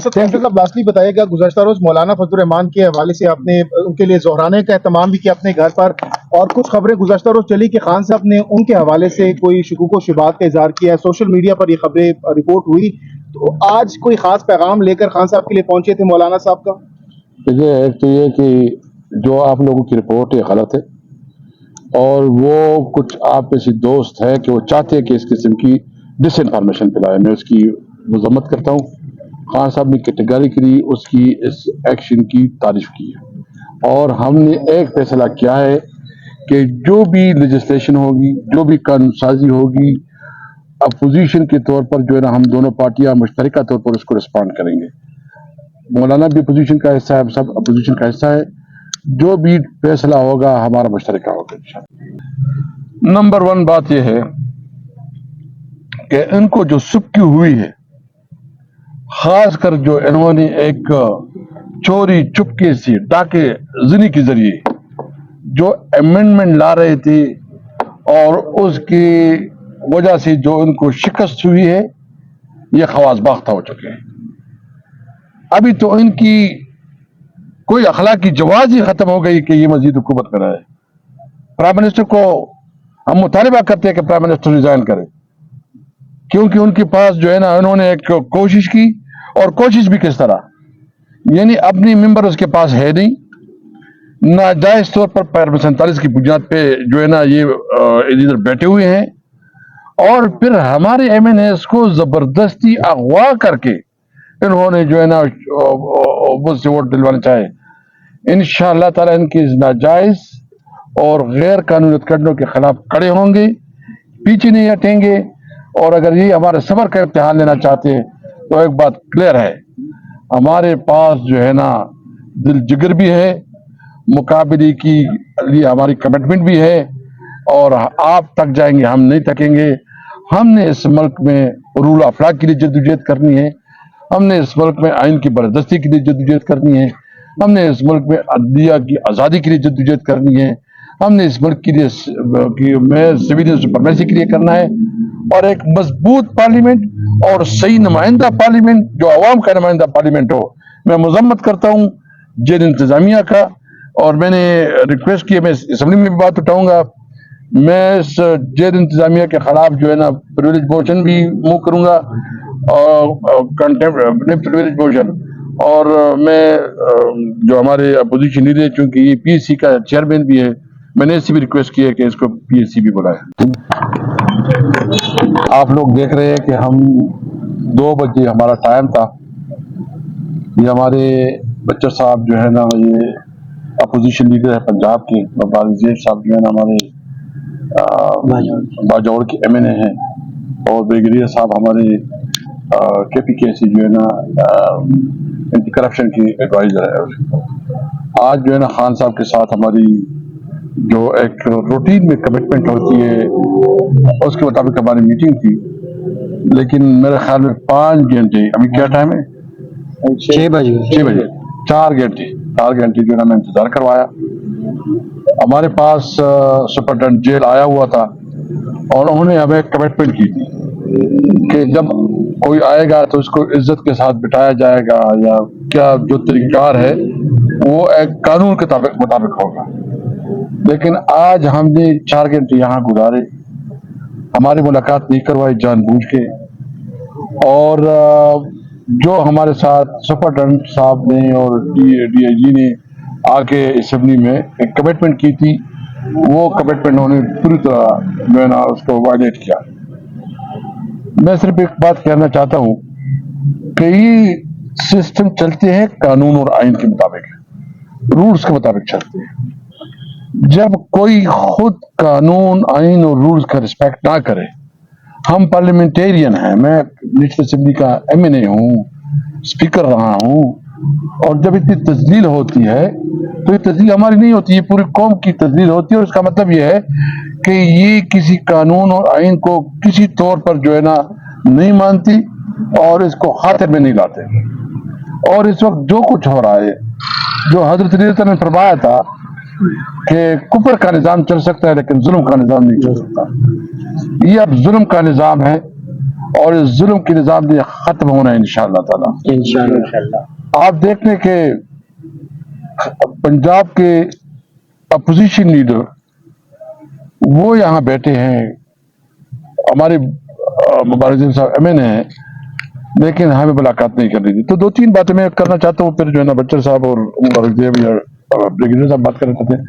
साहब लास्टली बताइएगा, गुज़श्ता रोज मौलाना फजल रहमान के हवाले से आपने उनके लिए ज़ोहराने का एहतमाम भी किया अपने घर पर, और कुछ खबरें गुज़श्ता रोज चली कि खान साहब ने उनके हवाले से कोई शुकूक व शुबात का इजहार किया है। सोशल मीडिया पर ये खबरें रिपोर्ट हुई, तो आज कोई खास पैगाम लेकर खान साहब के लिए पहुंचे थे मौलाना साहब का? देखिए, एक तो ये कि जो आप लोगों की रिपोर्ट है गलत है, और वो कुछ आप ऐसे दोस्त हैं कि वो चाहते हैं कि इस किस्म की डिस इन्फॉर्मेशन फैलाए। मैं उसकी मजम्मत करता हूँ। खान साहब ने कैटेगरिकली उसकी इस एक्शन की तारीफ की है, और हमने एक फैसला किया है कि जो भी लेजिस्लेशन होगी, जो भी कानून साजी होगी, अपोजिशन के तौर पर जो है ना, हम दोनों पार्टियां मुश्तरका तौर पर उसको रिस्पॉन्ड करेंगे। मौलाना भी अपोजिशन का हिस्सा है, सब अपोजिशन का हिस्सा है। जो भी फैसला होगा हमारा मुश्तरका होगा। नंबर वन बात यह है कि इनको जो सुक्की हुई है, खासकर जो इन्होंने एक चोरी चुपके से डाके ज़नी के जरिए जो अमेंडमेंट ला रहे थे, और उसकी वजह से जो इनको शिकस्त हुई है, ये खवास बाख्ता हो चुके हैं। अभी तो इनकी कोई अखलाकी जवाज ही खत्म हो गई कि ये मजीद हुकूमत कर रहा है। प्राइम मिनिस्टर को हम मुतालिबा करते हैं कि प्राइम मिनिस्टर रिजाइन करे, क्योंकि उनके पास जो है ना, उन्होंने एक कोशिश की, और कोशिश भी किस तरह, यानी अपनी मेंबर उसके पास है नहीं, नाजायज तौर पर पैर 47 की बुनियाद पे जो है ना ये इधर बैठे हुए हैं, और फिर हमारे MNAs को जबरदस्ती अगवा करके इन्होंने जो है ना मुझसे वोट दिलवाना चाहे। इंशाअल्लाह ताला इनकी नाजायज और गैर कानूनी कदमों के खिलाफ खड़े होंगे, पीछे नहीं हटेंगे। और अगर ये हमारे सब्र का इम्तिहान लेना चाहते हैं तो एक बात क्लियर है, हमारे पास जो है ना दिल जिगर भी है, मुकाबले की लिए हमारी कमिटमेंट भी है, और आप तक जाएंगे, हम नहीं थकेंगे। हमने इस मुल्क में रूल ऑफ लॉ के लिए जद्दोजहद करनी है, हमने इस मुल्क में आइन की बरदस्ती के लिए जद्दोजहद करनी है, हमने इस मुल्क में अदलिया की आज़ादी के लिए जद्दोजहद करनी है, हमने इस मुल्क के लिए सिविलियन सुपरमेसी के लिए करना है, और एक मजबूत पार्लियामेंट और सही नुमाइंदा पार्लियामेंट, जो आवाम का नुमाइंदा पार्लियामेंट हो। मैं मजम्मत करता हूँ जेल इंतजामिया का, और मैंने रिक्वेस्ट की है, मैं असम्बली में भी बात उठाऊंगा। मैं इस जेल इंतजामिया के खिलाफ जो है ना प्रिविलेज मोशन भी मूव करूंगा, और कंटेम्प्ट प्रिविलेज मोशन। और मैं जो हमारे अपोजिशन लीडर है, चूंकि ये PSC का चेयरमैन भी है, मैंने इससे भी रिक्वेस्ट की है कि इसको PSC भी बुलाए। आप लोग देख रहे हैं कि हम 2 बजे हमारा टाइम था। ये हमारे बच्चर साहब जो है ना, ये अपोजिशन लीडर है पंजाब के, और जेब साहब जो है ना हमारे बाजौड़ के MNA हैं, और ब्रिगेडियर साहब हमारे KPK से जो है ना एंटी करप्शन की एडवाइजर है। आज जो है ना खान साहब के साथ हमारी जो एक रूटीन में कमिटमेंट होती है, उसके मुताबिक हमारी मीटिंग थी, लेकिन मेरे ख्याल में 5 घंटे, अभी क्या टाइम है, 6 बजे 4 घंटे जो है ना मैं इंतजार करवाया। हमारे पास सुपरिटेंडेंट जेल आया हुआ था, और उन्होंने हमें कमिटमेंट की थी कि जब कोई आएगा तो उसको इज्जत के साथ बिठाया जाएगा, या क्या जो तरीक़ाकार है वो एक कानून के मुताबिक होगा। लेकिन आज हमने 4 घंटे यहाँ गुजारे, हमारी मुलाकात नहीं करवाई जानबूझ के, और जो हमारे साथ सुपरिटेंडेंट साहब ने और DIG ने आके असेंबली में एक कमिटमेंट की थी, वो कमिटमेंट उन्होंने पूरी तरह जो है ना उसको वायलेट किया। मैं सिर्फ एक बात कहना चाहता हूँ कि ये सिस्टम चलते हैं कानून और आइन के मुताबिक, रूल्स के मुताबिक चलते हैं। जब कोई खुद कानून, आइन और रूल्स का रिस्पेक्ट ना करे, हम पार्लियामेंटेरियन हैं, मैं नेशनल असेंबली का MNA हूँ, स्पीकर रहा हूँ, और जब इतनी तजलील होती है तो ये तजलील हमारी नहीं होती, ये पूरी कौम की तजलील होती है। और इसका मतलब ये है कि ये किसी कानून और आइन को किसी तौर पर जो है ना नहीं मानती, और इसको खातिर में नहीं लाते। और इस वक्त जो कुछ हो रहा है, जो हजरत अली ने फरमाया था कि कुफर का निज़ाम चल सकता है लेकिन जुल्म का निज़ाम नहीं चल सकता, ये अब जुल्म का निज़ाम है। اور اس ظلم کے نظام سے ختم ہونا ہے انشاءاللہ تعالی. انشاءاللہ. آپ دیکھ لیں کہ پنجاب کے اپوزیشن لیڈر وہ یہاں بیٹھے ہیں، ہمارے مبارزین صاحب ایم این اے ہیں، لیکن ہمیں ملاقات نہیں کر رہی تھی. تو دو تین باتیں میں کرنا چاہتا ہوں، پھر جو ہے نا بچر صاحب اور بریگیڈیئر صاحب بات کرنا چاہتے ہیں.